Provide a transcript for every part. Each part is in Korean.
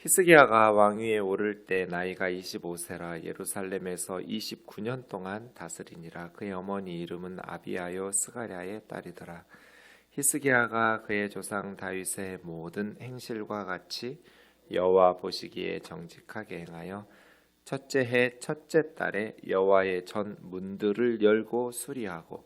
히스기야가 왕위에 오를 때 나이가 25세라 예루살렘에서 29년 동안 다스리니라. 그의 어머니 이름은 아비아요 스가랴의 딸이더라. 히스기야가 그의 조상 다윗의 모든 행실과 같이 여호와 보시기에 정직하게 행하여 첫째 해 첫째 달에 여호와의 전 문들을 열고 수리하고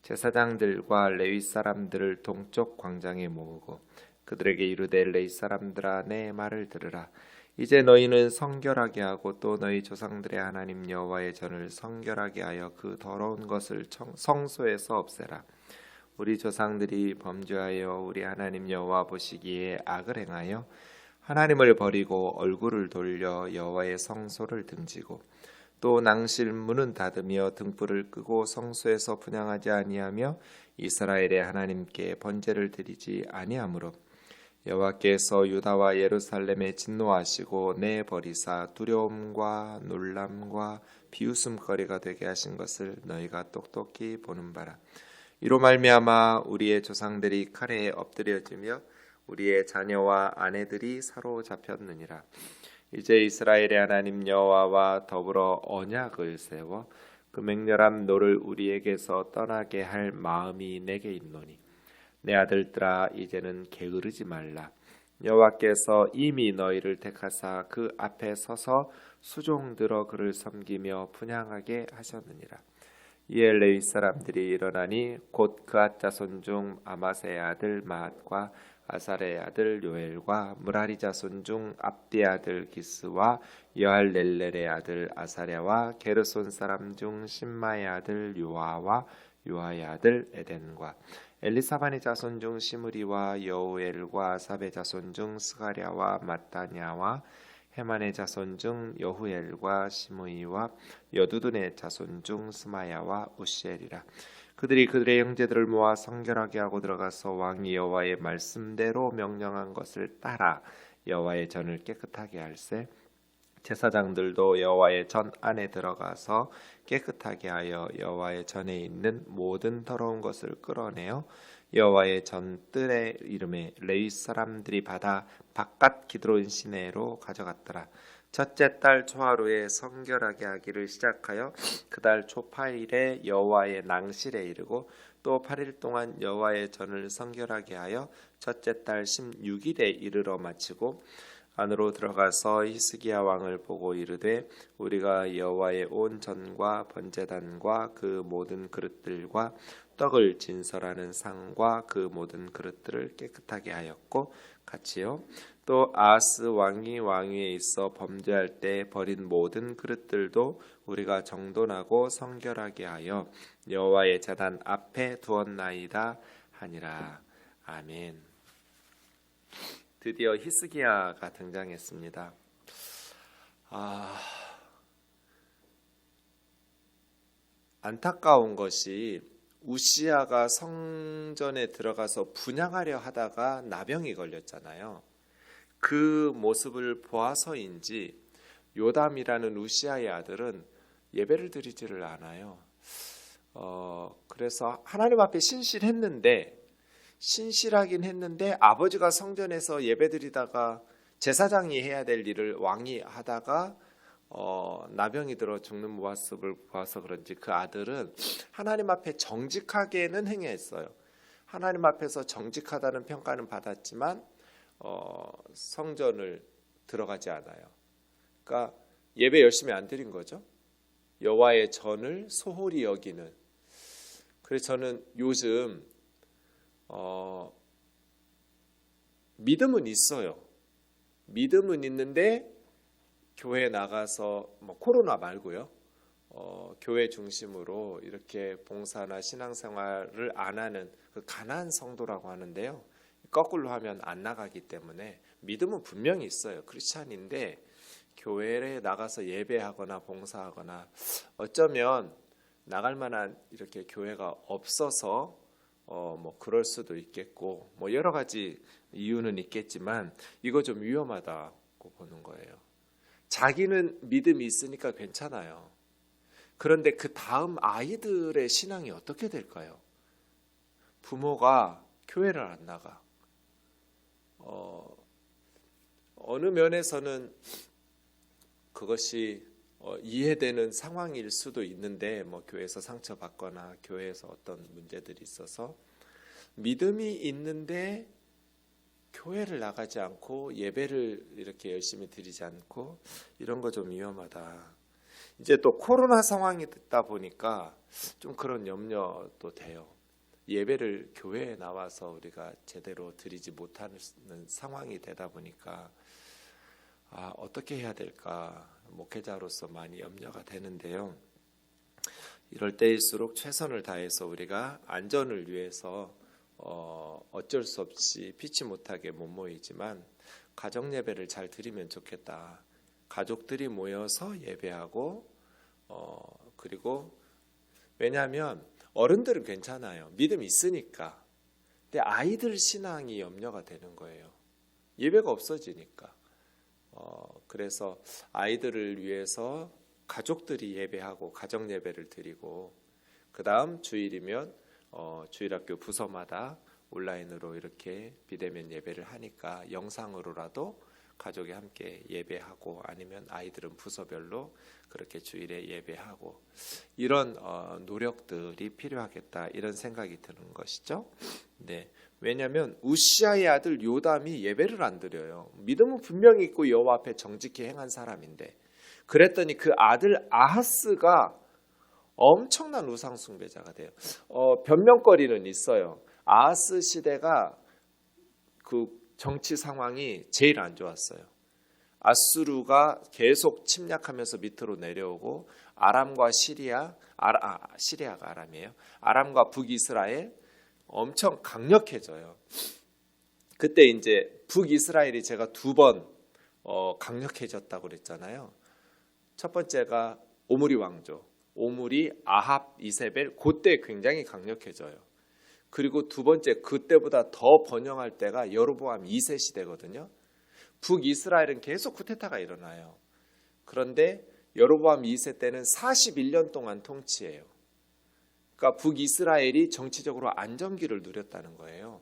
제사장들과 레위 사람들을 동쪽 광장에 모으고 그들에게 이르되 레위 사람들아 내 말을 들으라. 이제 너희는 성결하게 하고 또 너희 조상들의 하나님 여호와의 전을 성결하게 하여 그 더러운 것을 성소에서 없애라. 우리 조상들이 범죄하여 우리 하나님 여호와 보시기에 악을 행하여 하나님을 버리고 얼굴을 돌려 여호와의 성소를 등지고 또 낭실 문은 닫으며 등불을 끄고 성소에서 분향하지 아니하며 이스라엘의 하나님께 번제를 드리지 아니하므로 여호와께서 유다와 예루살렘에 진노하시고 내버리사 두려움과 놀람과 비웃음거리가 되게 하신 것을 너희가 똑똑히 보는 바라. 이로 말미암아 우리의 조상들이 칼에 엎드려지며 우리의 자녀와 아내들이 사로잡혔느니라. 이제 이스라엘의 하나님 여호와와 더불어 언약을 세워 그 맹렬한 노를 우리에게서 떠나게 할 마음이 내게 있노니 내 아들들아 이제는 게으르지 말라. 여호와께서 이미 너희를 택하사 그 앞에 서서 수종들어 그를 섬기며 분향하게 하셨느니라. 이에 레위 사람들이 일어나니 곧 그앗 자손 중 아마세의 아들 마앗과 아살의 아들 요엘과 무라리 자손 중 압디의 아들 기스와 여할렐렐의 아들 아사랴와 게르손 사람 중 심마의 아들 요아와 요아의 아들 에덴과 엘리사반의 자손 중 시므리와 여우엘과 아삽의 자손 중 스가랴와 마타냐와 헤만의 자손 중 여후엘과 시므이와 여두둔의 자손 중 스마야와 우시엘이라. 그들이 그들의 형제들을 모아 성결하게 하고 들어가서 왕이 여호와의 말씀대로 명령한 것을 따라 여호와의 전을 깨끗하게 할세. 제사장들도 여호와의 전 안에 들어가서 깨끗하게 하여 여호와의 전에 있는 모든 더러운 것을 끌어내어 여호와의 전 뜰의 이름에 레위 사람들이 받아 바깥 기드론 시내로 가져갔더라. 첫째 달 초하루에 성결하게 하기를 시작하여 그달 초 8일에 여호와의 낭실에 이르고 또 8일 동안 여호와의 전을 성결하게 하여 첫째 달 16일에 이르러 마치고 안으로 들어가서 히스기야 왕을 보고 이르되 우리가 여호와의 온 전과 번제단과 그 모든 그릇들과 떡을 진설하는 상과 그 모든 그릇들을 깨끗하게 하였고 같이요 또 아하스 왕이 왕위에 있어 범죄할 때 버린 모든 그릇들도 우리가 정돈하고 성결하게 하여 여호와의 제단 앞에 두었나이다 하니라. 아멘. 드디어 히스기야가 등장했습니다. 안타까운 것이 우시야가 성전에 들어가서 분향하려 하다가 나병이 걸렸잖아요. 그 모습을 보아서인지 요담이라는 우시야의 아들은 예배를 드리지를 않아요. 그래서 하나님 앞에 신실하긴 했는데 아버지가 성전에서 예배드리다가 제사장이 해야 될 일을 왕이 하다가 나병이 들어 죽는 모습을 보아서 그런지 그 아들은 하나님 앞에 정직하게는 행했어요. 하나님 앞에서 정직하다는 평가는 받았지만 성전을 들어가지 않아요. 그러니까 예배 열심히 안 드린 거죠. 여호와의 전을 소홀히 여기는. 그래서 저는 요즘 믿음은 있어요. 믿음은 있는데 교회 나가서 코로나 말고요. 교회 중심으로 이렇게 봉사나 신앙생활을 안 하는 그 가난한 성도라고 하는데요. 거꾸로 하면 안 나가기 때문에 믿음은 분명히 있어요. 크리스찬인데 교회에 나가서 예배하거나 봉사하거나 어쩌면 나갈 만한 이렇게 교회가 없어서 그럴 수도 있겠고 여러 가지 이유는 있겠지만 이거 좀 위험하다고 보는 거예요. 자기는 믿음이 있으니까 괜찮아요. 그런데 그 다음 아이들의 신앙이 어떻게 될까요? 부모가 교회를 안 나가. 어느 면에서는 그것이 이해되는 상황일 수도 있는데, 뭐 교회에서 상처받거나 교회에서 어떤 문제들이 있어서 믿음이 있는데 교회를 나가지 않고 예배를 이렇게 열심히 드리지 않고 이런 거 좀 위험하다. 이제 또 코로나 상황이 됐다 보니까 좀 그런 염려도 돼요. 예배를 교회에 나와서 우리가 제대로 드리지 못하는 상황이 되다 보니까 어떻게 해야 될까 목회자로서 많이 염려가 되는데요. 이럴 때일수록 최선을 다해서 우리가 안전을 위해서 어쩔 수 없이 피치 못하게 못 모이지만 가정 예배를 잘 드리면 좋겠다. 가족들이 모여서 예배하고 그리고 왜냐하면 어른들은 괜찮아요. 믿음이 있으니까. 근데 아이들 신앙이 염려가 되는 거예요. 예배가 없어지니까. 그래서 아이들을 위해서 가족들이 예배하고 가정 예배를 드리고 그 다음 주일이면 주일학교 부서마다 온라인으로 이렇게 비대면 예배를 하니까 영상으로라도 가족이 함께 예배하고 아니면 아이들은 부서별로 그렇게 주일에 예배하고 이런 노력들이 필요하겠다 이런 생각이 드는 것이죠. 네. 왜냐하면 우시아의 아들 요담이 예배를 안 드려요. 믿음은 분명히 있고 여호와 앞에 정직히 행한 사람인데 그랬더니 그 아들 아하스가 엄청난 우상 숭배자가 돼요. 변명거리는 있어요. 아하스 시대가 그 정치 상황이 제일 안 좋았어요. 아수르가 계속 침략하면서 밑으로 내려오고 아람과 시리아가 아람이에요. 아람과 북이스라엘 엄청 강력해져요. 그때 이제 북이스라엘이 제가 2번 강력해졌다고 그랬잖아요. 첫 번째가 오므리 왕조, 오므리, 아합, 이세벨 그때 굉장히 강력해져요. 그리고 두 번째 그때보다 더 번영할 때가 여로보암 2세 시대거든요. 북이스라엘은 계속 쿠데타가 일어나요. 그런데 여로보암 2세 때는 41년 동안 통치해요. 그러니까 북이스라엘이 정치적으로 안정기를 누렸다는 거예요.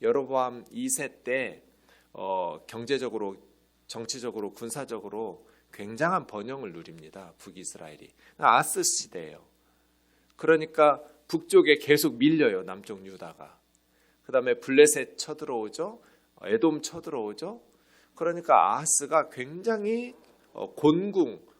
여로보암 2세 때 경제적으로, 정치적으로, 군사적으로 굉장한 번영을 누립니다. 북이스라엘이. 아스 시대예요. 그러니까 북쪽에 계속 밀려요. 남쪽 유다가. 그 다음에 블레셋 쳐들어오죠. 에돔 쳐들어오죠. 그러니까 아하스가 굉장히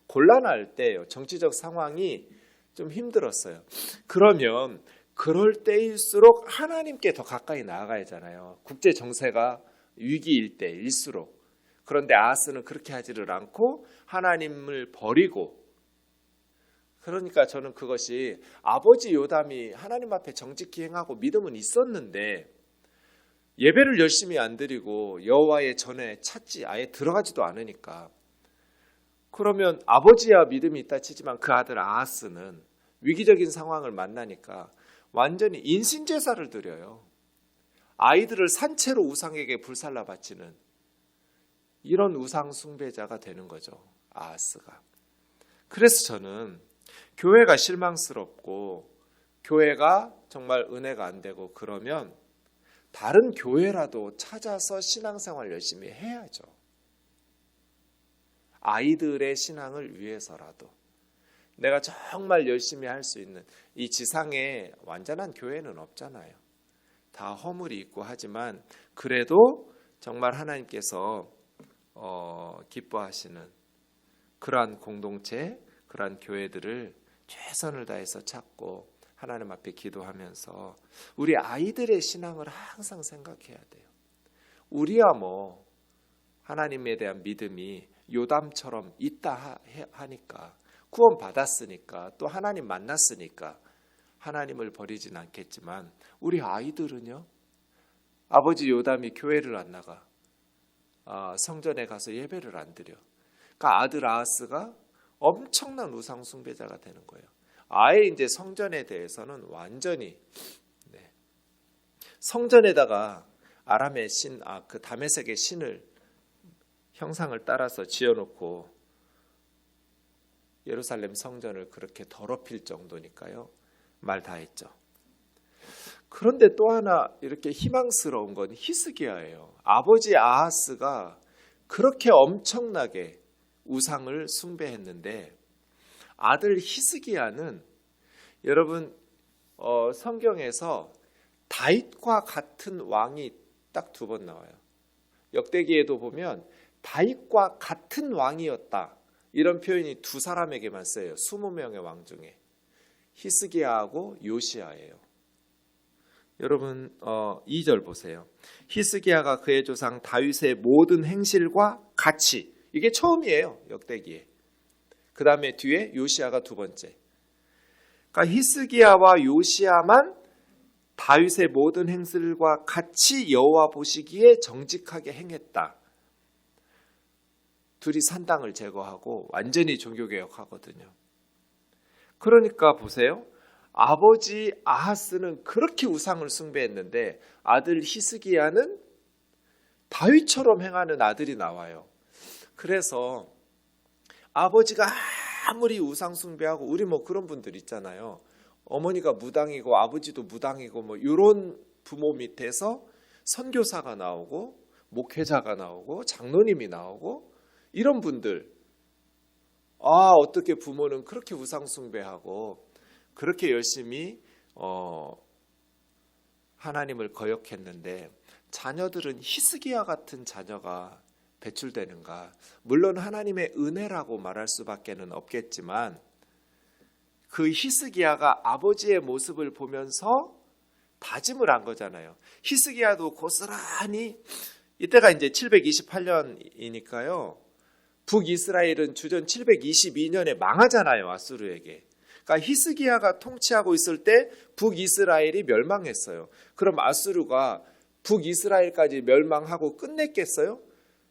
곤란할 때예요. 정치적 상황이 좀 힘들었어요. 그러면 그럴 때일수록 하나님께 더 가까이 나아가야 하잖아요. 국제 정세가 위기일 때일수록. 그런데 아하스는 그렇게 하지를 않고 하나님을 버리고 그러니까 저는 그것이 아버지 요담이 하나님 앞에 정직히 행하고 믿음은 있었는데 예배를 열심히 안 드리고 여호와의 전에 찾지 아예 들어가지도 않으니까 그러면 아버지야 믿음이 있다 치지만 그 아들 아하스는 위기적인 상황을 만나니까 완전히 인신제사를 드려요. 아이들을 산채로 우상에게 불살라 바치는 이런 우상 숭배자가 되는 거죠. 아하스가. 그래서 저는 교회가 실망스럽고 교회가 정말 은혜가 안 되고 그러면 다른 교회라도 찾아서 신앙생활 열심히 해야죠. 아이들의 신앙을 위해서라도 내가 정말 열심히 할 수 있는 이 지상에 완전한 교회는 없잖아요. 다 허물이 있고 하지만 그래도 정말 하나님께서 기뻐하시는 그러한 공동체, 그러한 교회들을 최선을 다해서 찾고 하나님 앞에 기도하면서 우리 아이들의 신앙을 항상 생각해야 돼요. 우리야 뭐 하나님에 대한 믿음이 요담처럼 있다 하니까 구원 받았으니까 또 하나님 만났으니까 하나님을 버리진 않겠지만 우리 아이들은요. 아버지 요담이 교회를 안 나가 성전에 가서 예배를 안 드려. 그러니까 아들 아하스가 엄청난 우상 숭배자가 되는 거예요. 아예 이제 성전에 대해서는 완전히 성전에다가 아람의 신, 그 다메섹의 신을 형상을 따라서 지어놓고 예루살렘 성전을 그렇게 더럽힐 정도니까요. 말 다 했죠. 그런데 또 하나 이렇게 희망스러운 건 히스기야예요. 아버지 아하스가 그렇게 엄청나게 우상을 숭배했는데 아들 히스기야는 여러분 성경에서 다윗과 같은 왕이 딱 2번 나와요. 역대기에도 보면 다윗과 같은 왕이었다 이런 표현이 2사람에게만 쓰여요. 20명의 왕 중에 히스기야하고 요시야예요. 여러분 2절 보세요. 히스기야가 그의 조상 다윗의 모든 행실과 같이, 이게 처음이에요. 역대기에. 그 다음에 뒤에 요시야가 2번째. 그러니까 히스기야와 요시야만 다윗의 모든 행실과 같이 여호와 보시기에 정직하게 행했다. 둘이 산당을 제거하고 완전히 종교개혁하거든요. 그러니까 보세요. 아버지 아하스는 그렇게 우상을 숭배했는데 아들 히스기야는 다윗처럼 행하는 아들이 나와요. 그래서 아버지가 아무리 우상 숭배하고, 우리 그런 분들 있잖아요. 어머니가 무당이고 아버지도 무당이고 이런 부모 밑에서 선교사가 나오고 목회자가 나오고 장로님이 나오고 이런 분들, 어떻게 부모는 그렇게 우상 숭배하고 그렇게 열심히 하나님을 거역했는데 자녀들은 히스기야 같은 자녀가 배출되는가? 물론 하나님의 은혜라고 말할 수밖에는 없겠지만 그 히스기야가 아버지의 모습을 보면서 다짐을 한 거잖아요. 히스기야도 고스란히, 이때가 이제 728년이니까요. 북이스라엘은 주전 722년에 망하잖아요. 아수르에게. 그러니까 히스기야가 통치하고 있을 때 북이스라엘이 멸망했어요. 그럼 아수르가 북이스라엘까지 멸망하고 끝냈겠어요?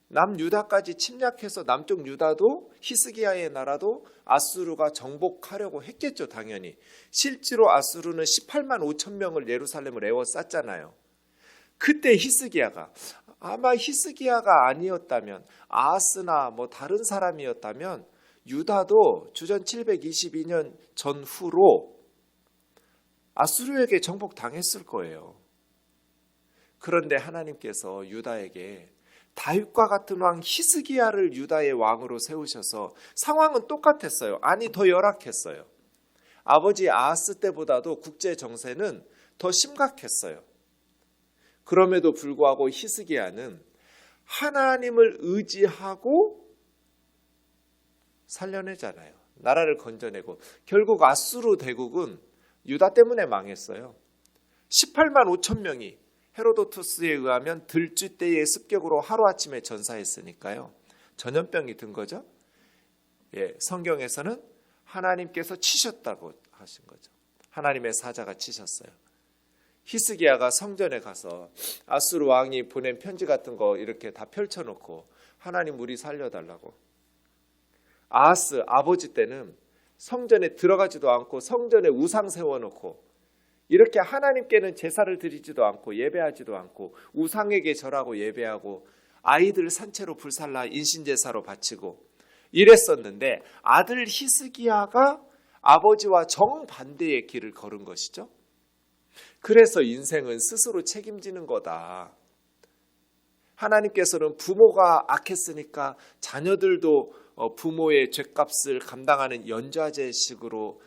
남유다까지 침략해서 남쪽 유다도 히스기야의 나라도 아수르가 정복하려고 했겠죠. 당연히. 실제로 아수르는 18만 5천 명을 예루살렘을 에워쌌잖아요. 그때 히스기야가, 아마 히스기야가 아니었다면, 아하스나 다른 사람이었다면 유다도 주전 722년 전후로 아수르에게 정복당했을 거예요. 그런데 하나님께서 유다에게 다윗과 같은 왕 히스기야를 유다의 왕으로 세우셔서 상황은 똑같았어요. 아니, 더 열악했어요. 아버지 아하스 때보다도 국제 정세는 더 심각했어요. 그럼에도 불구하고 히스기야는 하나님을 의지하고 살려내잖아요. 나라를 건져내고 결국 아수르 대국은 유다 때문에 망했어요. 18만 5천 명이 헤로도투스에 의하면 들쥐떼의 습격으로 하루아침에 전사했으니까요. 전염병이 든 거죠. 성경에서는 하나님께서 치셨다고 하신 거죠. 하나님의 사자가 치셨어요. 히스기야가 성전에 가서 아수르 왕이 보낸 편지 같은 거 이렇게 다 펼쳐놓고 하나님 우리 살려달라고. 아하스 아버지 때는 성전에 들어가지도 않고 성전에 우상 세워놓고 이렇게 하나님께는 제사를 드리지도 않고 예배하지도 않고 우상에게 절하고 예배하고 아이들 산채로 불살라 인신제사로 바치고 이랬었는데 아들 히스기야가 아버지와 정반대의 길을 걸은 것이죠. 그래서 인생은 스스로 책임지는 거다. 하나님께서는 부모가 악했으니까 자녀들도 부모의 죗값을 감당하는 연좌제식으로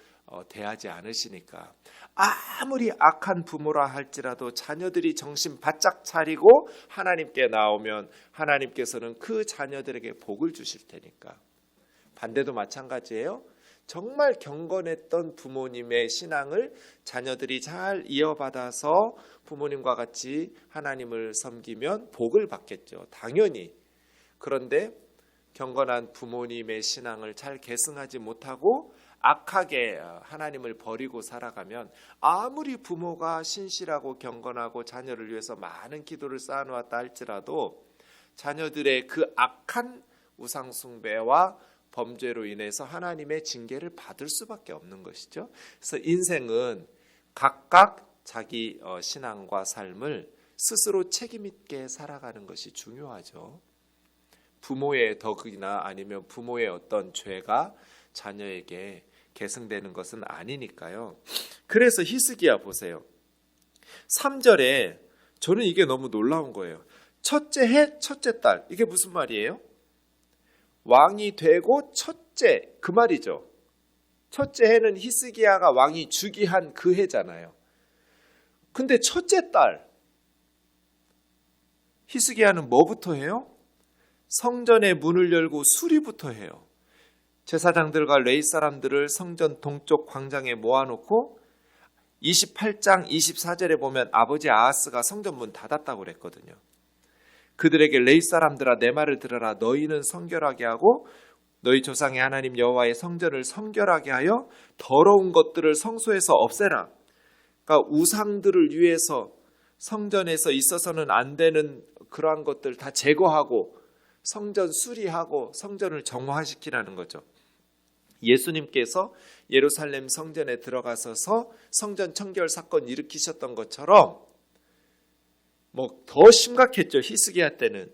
대하지 않으시니까 아무리 악한 부모라 할지라도 자녀들이 정신 바짝 차리고 하나님께 나오면 하나님께서는 그 자녀들에게 복을 주실 테니까. 반대도 마찬가지예요. 정말 경건했던 부모님의 신앙을 자녀들이 잘 이어받아서 부모님과 같이 하나님을 섬기면 복을 받겠죠. 당연히. 그런데 경건한 부모님의 신앙을 잘 계승하지 못하고 악하게 하나님을 버리고 살아가면 아무리 부모가 신실하고 경건하고 자녀를 위해서 많은 기도를 쌓아놓았다 할지라도 자녀들의 그 악한 우상숭배와 범죄로 인해서 하나님의 징계를 받을 수밖에 없는 것이죠. 그래서 인생은 각각 자기 신앙과 삶을 스스로 책임 있게 살아가는 것이 중요하죠. 부모의 덕이나 아니면 부모의 어떤 죄가 자녀에게 계승되는 것은 아니니까요. 그래서 히스기야 보세요. 3절에 저는 이게 너무 놀라운 거예요. 첫째 해, 첫째 달. 이게 무슨 말이에요? 왕이 되고 첫째, 그 말이죠. 첫째 해는 히스기야가 왕이 즉위한 그 해잖아요. 근데 첫째 달, 히스기야는 뭐부터 해요? 성전의 문을 열고 수리부터 해요. 제사장들과 레위 사람들을 성전 동쪽 광장에 모아놓고 28장 24절에 보면 아버지 아하스가 성전 문 닫았다고 그랬거든요. 그들에게 레위 사람들아 내 말을 들어라. 너희는 성결하게 하고 너희 조상의 하나님 여호와의 성전을 성결하게 하여 더러운 것들을 성소에서 없애라. 그러니까 우상들을 위해서 성전에서 있어서는 안 되는 그러한 것들 다 제거하고 성전 수리하고 성전을 정화시키라는 거죠. 예수님께서 예루살렘 성전에 들어가셔서 성전 청결 사건 일으키셨던 것처럼 더 심각했죠. 히스기야 때는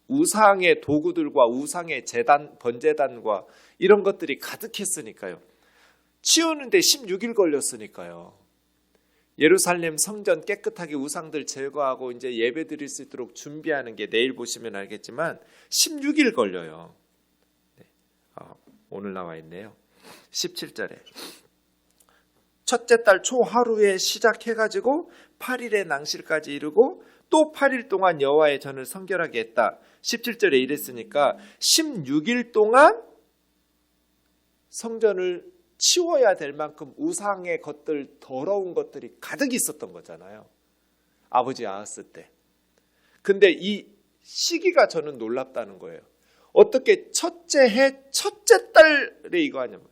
우상의 도구들과 우상의 제단, 번제단과 이런 것들이 가득했으니까요. 치우는데 16일 걸렸으니까요. 예루살렘 성전 깨끗하게 우상들 제거하고 이제 예배 드릴 수 있도록 준비하는 게 내일 보시면 알겠지만 16일 걸려요. 오늘 나와 있네요. 17절에 첫째 달 초하루에 시작해가지고 8일의 낭실까지 이루고 또 8일 동안 여호와의 전을 성결하게 했다. 17절에 이랬으니까 16일 동안 성전을 치워야 될 만큼 우상의 것들, 더러운 것들이 가득 있었던 거잖아요. 아버지 아하스 때. 근데 이 시기가 저는 놀랍다는 거예요. 어떻게 첫째 해, 첫째 달에 이거 하냐면.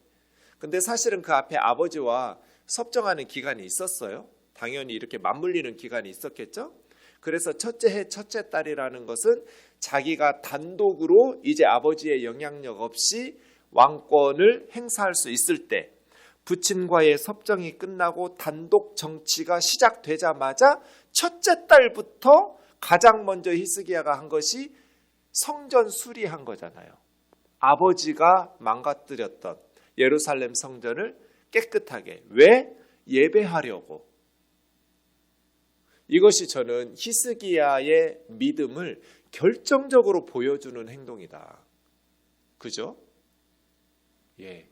근데 사실은 그 앞에 아버지와 섭정하는 기간이 있었어요. 당연히 이렇게 맞물리는 기간이 있었겠죠. 그래서 첫째 해, 첫째 달이라는 것은 자기가 단독으로 이제 아버지의 영향력 없이 왕권을 행사할 수 있을 때, 부친과의 섭정이 끝나고 단독 정치가 시작되자마자 첫째 달부터 가장 먼저 히스기야가 한 것이 성전 수리한 거잖아요. 아버지가 망가뜨렸던 예루살렘 성전을 깨끗하게. 왜? 예배하려고. 이것이 저는 히스기야의 믿음을 결정적으로 보여주는 행동이다. 그죠? 예.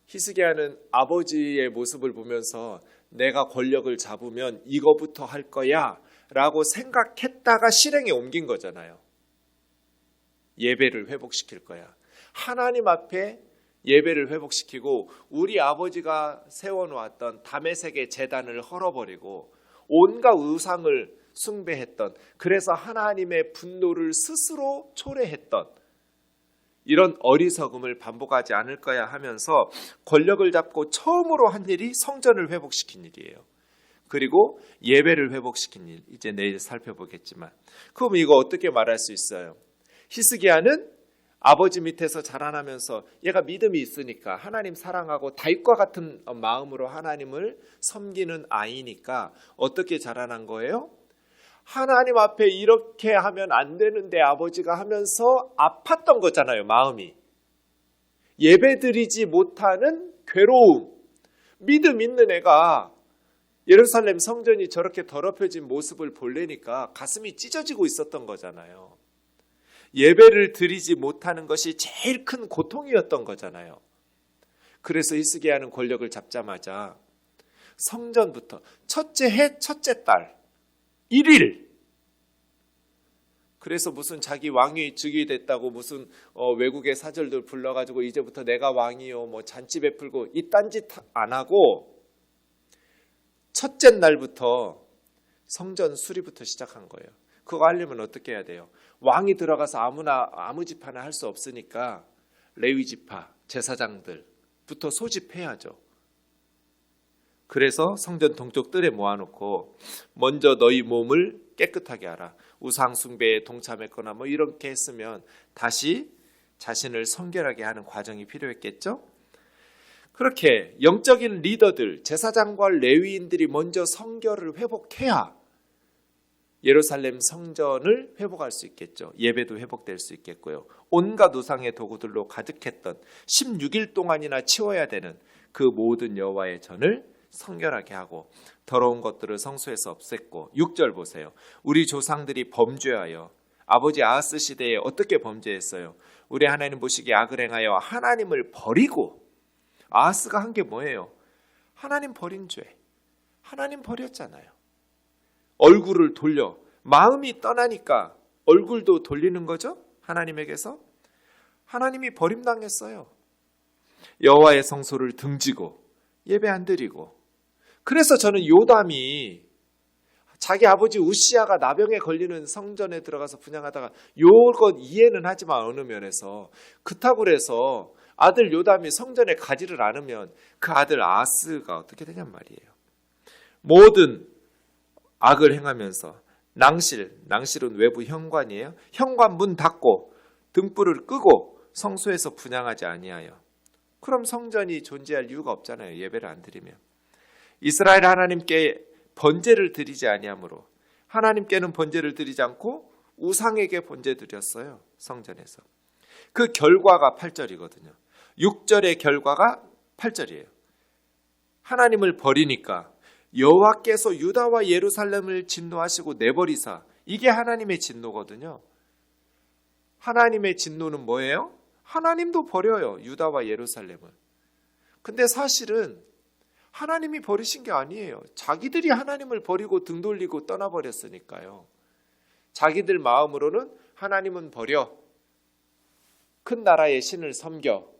히스기야는 아버지의 모습을 보면서 내가 권력을 잡으면 이거부터 할 거야 라고 생각했다가 실행에 옮긴 거잖아요. 예배를 회복시킬 거야. 하나님 앞에 예배를 회복시키고 우리 아버지가 세워놓았던 다메섹의 제단을 헐어버리고 온갖 우상을 숭배했던, 그래서 하나님의 분노를 스스로 초래했던 이런 어리석음을 반복하지 않을 거야 하면서 권력을 잡고 처음으로 한 일이 성전을 회복시킨 일이에요. 그리고 예배를 회복시킨 일, 이제 내일 살펴보겠지만, 그럼 이거 어떻게 말할 수 있어요? 히스기야는 아버지 밑에서 자라나면서 얘가 믿음이 있으니까 하나님 사랑하고 다윗과 같은 마음으로 하나님을 섬기는 아이니까 어떻게 자라난 거예요? 하나님 앞에 이렇게 하면 안 되는데 아버지가 하면서 아팠던 거잖아요. 마음이. 예배드리지 못하는 괴로움. 믿음 있는 애가 예루살렘 성전이 저렇게 더럽혀진 모습을 보려니까 가슴이 찢어지고 있었던 거잖아요. 예배를 드리지 못하는 것이 제일 큰 고통이었던 거잖아요. 그래서 히스기야는 권력을 잡자마자 성전부터 첫째 해 첫째 달 1일, 그래서 무슨 자기 왕위 즉위됐다고 무슨 외국의 사절들 불러가지고 이제부터 내가 왕이요 뭐 잔치 베풀고 이딴 짓 안 하고 첫째 날부터 성전 수리부터 시작한 거예요. 그거 하려면 어떻게 해야 돼요? 왕이 들어가서 아무 집하나 할 수 없으니까 레위 지파, 제사장들부터 소집해야죠. 그래서 성전 동쪽 뜰에 모아놓고 먼저 너희 몸을 깨끗하게 하라. 우상 숭배에 동참했거나 뭐 이렇게 했으면 다시 자신을 성결하게 하는 과정이 필요했겠죠. 그렇게 영적인 리더들, 제사장과 레위인들이 먼저 성결을 회복해야 예루살렘 성전을 회복할 수 있겠죠. 예배도 회복될 수 있겠고요. 온갖 우상의 도구들로 가득했던 16일 동안이나 치워야 되는 그 모든 여호와의 전을 성결하게 하고 더러운 것들을 성소에서 없앴고 6절 보세요. 우리 조상들이 범죄하여 아버지 아하스 시대에 어떻게 범죄했어요? 우리 하나님 보시기에 악을 행하여 하나님을 버리고 아하스가 한 게 뭐예요? 하나님 버린 죄. 하나님 버렸잖아요. 얼굴을 돌려 마음이 떠나니까 얼굴도 돌리는 거죠? 하나님에게서. 하나님이 버림당했어요. 여호와의 성소를 등지고 예배 안 드리고. 그래서 저는 요담이 자기 아버지 우시아가 나병에 걸리는 성전에 들어가서 분향하다가 요것 이해는 하지만 어느 면에서 그렇다고 해서 아들 요담이 성전에 가지를 않으면 그 아들 아하스가 어떻게 되냔 말이에요. 모든 악을 행하면서 낭실은 외부 현관이에요. 현관 문 닫고 등불을 끄고 성소에서 분향하지 아니하여. 그럼 성전이 존재할 이유가 없잖아요. 예배를 안 드리면. 이스라엘 하나님께 번제를 드리지 아니하므로 하나님께는 번제를 드리지 않고 우상에게 번제 드렸어요. 성전에서. 그 결과가 8절이거든요. 6절의 결과가 8절이에요. 하나님을 버리니까 여호와께서 유다와 예루살렘을 진노하시고 내버리사. 이게 하나님의 진노거든요. 하나님의 진노는 뭐예요? 하나님도 버려요. 유다와 예루살렘을. 근데 사실은 하나님이 버리신 게 아니에요. 자기들이 하나님을 버리고 등 돌리고 떠나버렸으니까요. 자기들 마음으로는 하나님은 버려. 큰 나라의 신을 섬겨.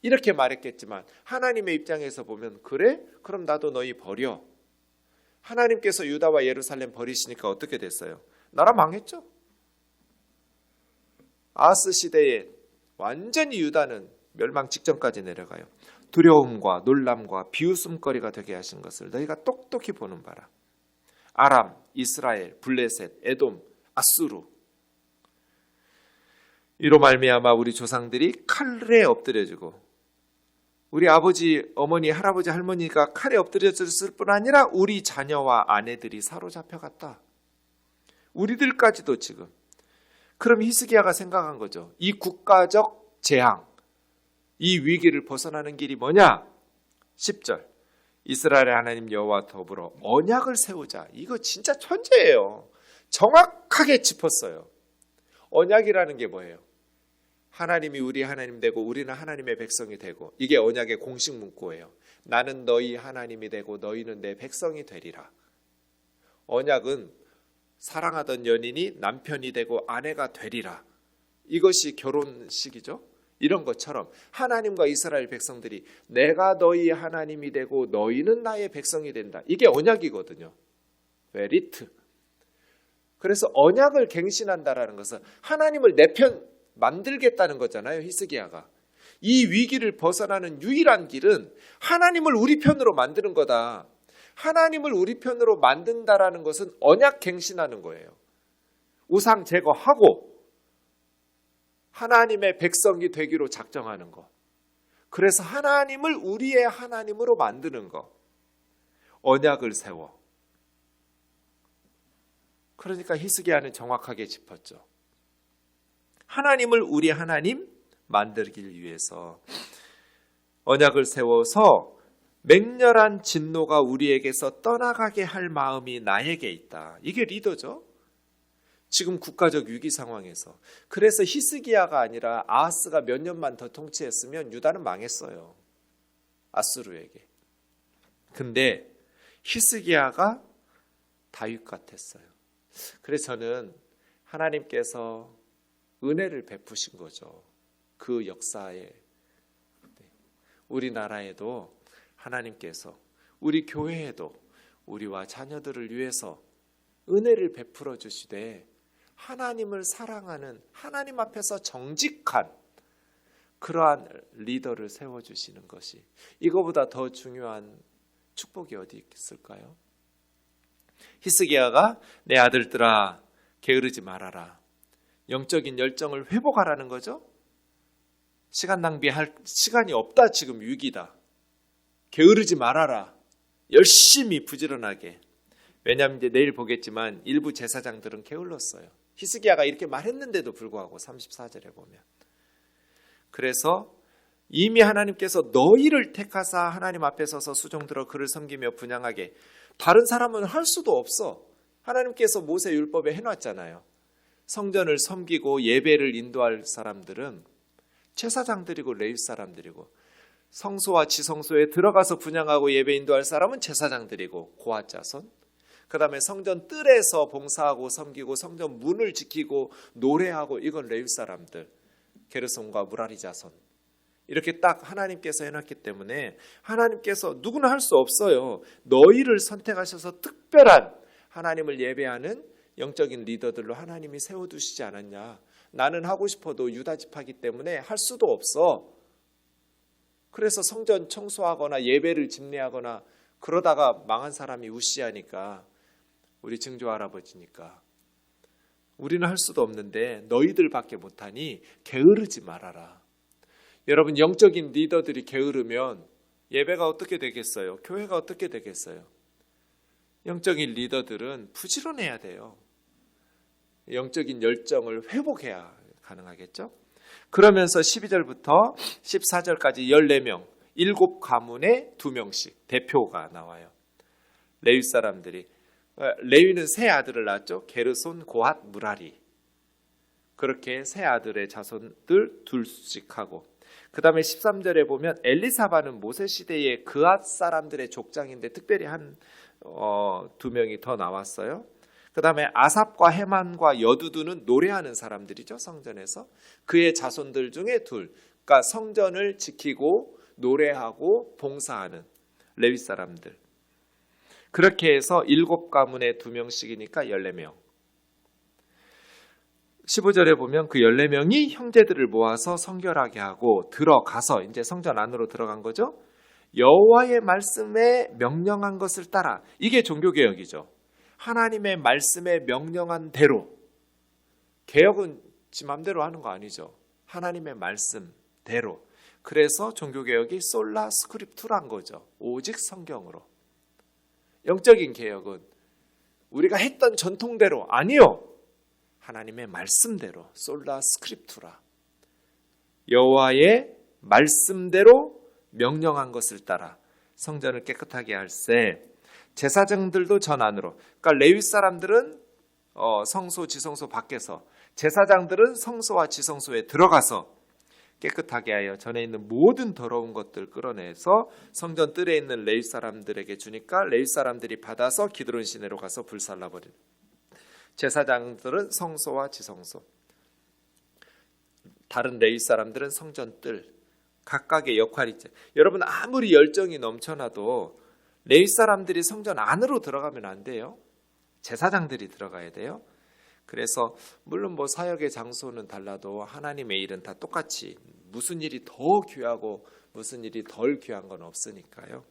이렇게 말했겠지만 하나님의 입장에서 보면 그래? 그럼 나도 너희 버려. 하나님께서 유다와 예루살렘 버리시니까 어떻게 됐어요? 나라 망했죠. 아하스 시대에 완전히 유다는 멸망 직전까지 내려가요. 두려움과 놀람과 비웃음거리가 되게 하신 것을 너희가 똑똑히 보는 바라. 아람, 이스라엘, 블레셋, 에돔, 아수르. 이로 말미암아 우리 조상들이 칼에 엎드려지고 우리 아버지, 어머니, 할아버지, 할머니가 칼에 엎드려졌을 뿐 아니라 우리 자녀와 아내들이 사로잡혀갔다. 우리들까지도 지금. 그럼 히스기야가 생각한 거죠. 이 국가적 재앙, 이 위기를 벗어나는 길이 뭐냐? 10절. 이스라엘의 하나님 여호와 더불어 언약을 세우자. 이거 진짜 천재예요. 정확하게 짚었어요. 언약이라는 게 뭐예요? 하나님이 우리 하나님 되고 우리는 하나님의 백성이 되고, 이게 언약의 공식 문구예요. 나는 너희 하나님이 되고 너희는 내 백성이 되리라. 언약은 사랑하던 연인이 남편이 되고 아내가 되리라. 이것이 결혼식이죠. 이런 것처럼 하나님과 이스라엘 백성들이 내가 너희 하나님이 되고 너희는 나의 백성이 된다. 이게 언약이거든요. 베리트. 그래서 언약을 갱신한다라는 것은 하나님을 내 편 만들겠다는 거잖아요. 히스기야가. 이 위기를 벗어나는 유일한 길은 하나님을 우리 편으로 만드는 거다. 하나님을 우리 편으로 만든다라는 것은 언약 갱신하는 거예요. 우상 제거하고 하나님의 백성이 되기로 작정하는 거. 그래서 하나님을 우리의 하나님으로 만드는 거. 언약을 세워. 그러니까 히스기야는 정확하게 짚었죠. 하나님을 우리 하나님 만들기 위해서 언약을 세워서 맹렬한 진노가 우리에게서 떠나가게 할 마음이 나에게 있다. 이게 리더죠. 지금 국가적 위기 상황에서. 그래서 히스기야가 아니라 아하스가 몇 년만 더 통치했으면 유다는 망했어요. 아수르에게. 근데 히스기야가 다윗 같았어요. 그래서 저는 하나님께서 은혜를 베푸신 거죠. 그 역사에. 우리나라에도 하나님께서, 우리 교회에도 우리와 자녀들을 위해서 은혜를 베풀어 주시되 하나님을 사랑하는, 하나님 앞에서 정직한 그러한 리더를 세워주시는 것이, 이거보다 더 중요한 축복이 어디 있을까요? 히스기야가 내 아들들아 게으르지 말아라. 영적인 열정을 회복하라는 거죠. 시간 낭비할 시간이 없다. 지금 위기다. 게으르지 말아라. 열심히 부지런하게. 왜냐하면 이제 내일 보겠지만 일부 제사장들은 게을렀어요. 히스기야가 이렇게 말했는데도 불구하고 34절에 보면. 그래서 이미 하나님께서 너희를 택하사 하나님 앞에 서서 수종들어 그를 섬기며 분향하게. 다른 사람은 할 수도 없어. 하나님께서 모세 율법에 해놨잖아요. 성전을 섬기고 예배를 인도할 사람들은 제사장들이고 레위 사람들이고, 성소와 지성소에 들어가서 분향하고 예배 인도할 사람은 제사장들이고 고앗 자손, 그 다음에 성전 뜰에서 봉사하고 섬기고 성전 문을 지키고 노래하고 이건 레위 사람들, 게르손과 무라리 자손. 이렇게 딱 하나님께서 해놨기 때문에 하나님께서 누구나 할 수 없어요. 너희를 선택하셔서 특별한 하나님을 예배하는 영적인 리더들로 하나님이 세워두시지 않았냐. 나는 하고 싶어도 유다 지파기 때문에 할 수도 없어. 그래서 성전 청소하거나 예배를 집례하거나 그러다가 망한 사람이 우시하니까, 우리 증조 할아버지니까 우리는 할 수도 없는데 너희들밖에 못하니 게으르지 말아라. 여러분, 영적인 리더들이 게으르면 예배가 어떻게 되겠어요? 교회가 어떻게 되겠어요? 영적인 리더들은 부지런해야 돼요. 영적인 열정을 회복해야 가능하겠죠? 그러면서 12절부터 14절까지 14명, 7가문에 2명씩 대표가 나와요. 레위 사람들이, 레위는 세 아들을 낳았죠. 게르손, 고핫, 무라리. 그렇게 세 아들의 자손들 둘씩 하고, 그 다음에 13절에 보면 엘리사바는 모세 시대의 그앗 사람들의 족장인데 특별히 한 2명이 더 나왔어요. 그 다음에 아삽과 헤만과 여두두는 노래하는 사람들이죠. 성전에서 그의 자손들 중에 둘, 그러니까 성전을 지키고 노래하고 봉사하는 레위 사람들. 그렇게 해서 7가문에 2명씩이니까 14명. 15절에 보면 그 14명이 형제들을 모아서 성결하게 하고 들어가서, 이제 성전 안으로 들어간 거죠. 여호와의 말씀에 명령한 것을 따라. 이게 종교개혁이죠. 하나님의 말씀에 명령한 대로. 개혁은 지 맘대로 하는 거 아니죠. 하나님의 말씀대로. 그래서 종교개혁이 솔라 스크립투란 거죠. 오직 성경으로. 영적인 개혁은 우리가 했던 전통대로 아니요. 하나님의 말씀대로, 솔라 스크립투라. 여호와의 말씀대로 명령한 것을 따라 성전을 깨끗하게 할세. 제사장들도 전 안으로. 그러니까 레위 사람들은 성소, 지성소 밖에서, 제사장들은 성소와 지성소에 들어가서 깨끗하게 하여 전에 있는 모든 더러운 것들 끌어내서 성전 뜰에 있는 레위 사람들에게 주니까 레위 사람들이 받아서 기드론 시내로 가서 불살라버린. 제사장들은 성소와 지성소, 다른 레위 사람들은 성전 뜰, 각각의 역할이 있죠. 여러분, 아무리 열정이 넘쳐나도 레위 사람들이 성전 안으로 들어가면 안 돼요. 제사장들이 들어가야 돼요. 그래서 물론 뭐 사역의 장소는 달라도 하나님의 일은 다 똑같이, 무슨 일이 더 귀하고 무슨 일이 덜 귀한 건 없으니까요.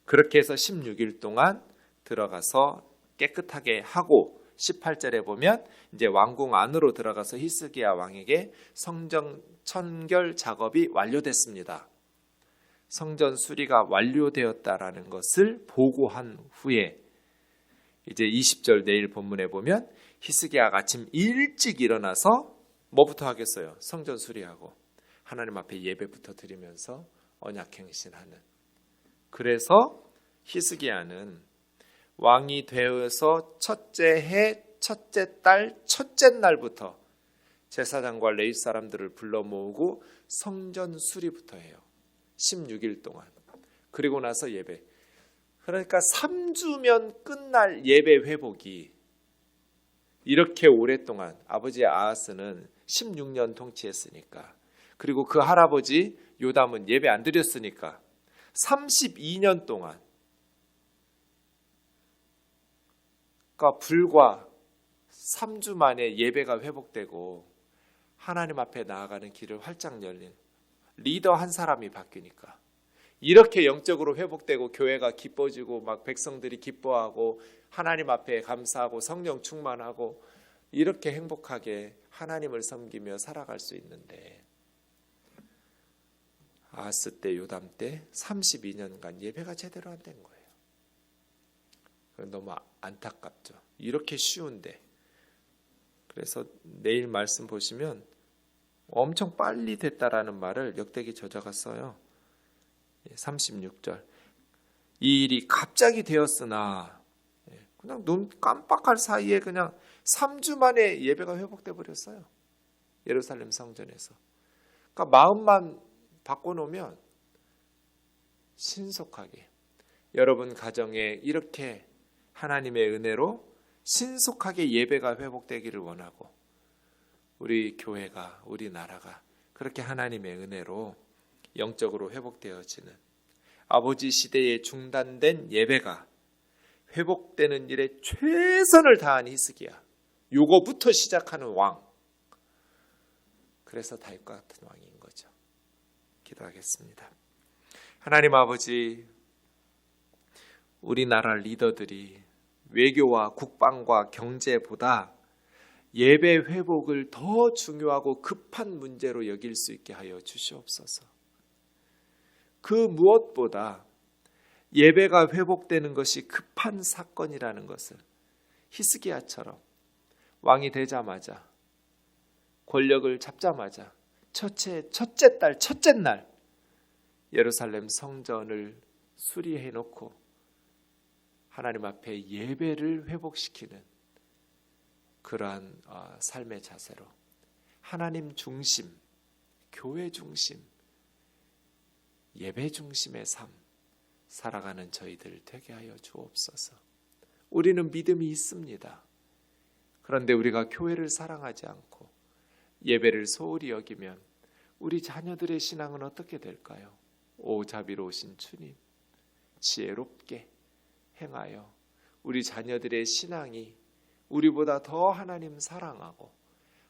그렇게 해서 16일 동안 들어가서 깨끗하게 하고, 18절에 보면 이제 왕궁 안으로 들어가서 히스기야 왕에게 성전 천결 작업이 완료됐습니다. 성전 수리가 완료되었다라는 것을 보고한 후에 이제 20절 내일 본문에 보면 히스기야가 아침 일찍 일어나서 뭐부터 하겠어요? 성전 수리하고 하나님 앞에 예배부터 드리면서 언약행신하는. 그래서 히스기야는 왕이 되어서 첫째 해, 첫째 달, 첫째 날부터 제사장과 레위 사람들을 불러 모으고 성전 수리부터 해요. 16일 동안. 그리고 나서 예배. 그러니까 3주면 끝날 예배 회복이 이렇게 오랫동안, 아버지 아하스는 16년 통치했으니까, 그리고 그 할아버지 요담은 예배 안 드렸으니까 32년 동안, 그러니까 불과 3주 만에 예배가 회복되고 하나님 앞에 나아가는 길을 활짝 열린 리더 한 사람이 바뀌니까 이렇게 영적으로 회복되고 교회가 기뻐지고 막 백성들이 기뻐하고 하나님 앞에 감사하고 성령 충만하고 이렇게 행복하게 하나님을 섬기며 살아갈 수 있는데, 아하스 때, 요담 때 32년간 예배가 제대로 안 된 거예요. 너무 안타깝죠. 이렇게 쉬운데. 그래서 내일 말씀 보시면 엄청 빨리 됐다라는 말을 역대기 저자가 써요. 36절. 이 일이 갑자기 되었으나 그냥 눈 깜빡할 사이에 그냥 3주 만에 예배가 회복돼 버렸어요. 예루살렘 성전에서. 그러니까 마음만 바꿔놓으면 신속하게 여러분 가정에 이렇게 하나님의 은혜로 신속하게 예배가 회복되기를 원하고 우리 교회가 우리 나라가 그렇게 하나님의 은혜로 영적으로 회복되어지는 아버지 시대에 중단된 예배가 회복되는 일에 최선을 다한 히스기야. 요거부터 시작하는 왕. 그래서 다윗과 같은 왕인 거죠. 기도하겠습니다. 하나님 아버지, 우리나라 리더들이 외교와 국방과 경제보다 예배 회복을 더 중요하고 급한 문제로 여길 수 있게 하여 주시옵소서. 그 무엇보다 예배가 회복되는 것이 급한 사건이라는 것을 히스기야처럼 왕이 되자마자 권력을 잡자마자 첫째 달 첫째 날 예루살렘 성전을 수리해 놓고 하나님 앞에 예배를 회복시키는 그러한 삶의 자세로 하나님 중심, 교회 중심, 예배 중심의 삶 살아가는 저희들 되게 하여 주옵소서. 우리는 믿음이 있습니다. 그런데 우리가 교회를 사랑하지 않고 예배를 소홀히 여기면 우리 자녀들의 신앙은 어떻게 될까요? 오 자비로우신 주님, 지혜롭게 행하여 우리 자녀들의 신앙이 우리보다 더 하나님 사랑하고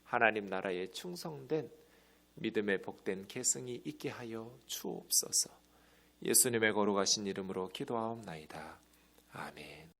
하나님 나라에 충성된 믿음의 복된 계승이 있게 하여 주옵소서. 예수님의 거룩하신 이름으로 기도하옵나이다. 아멘.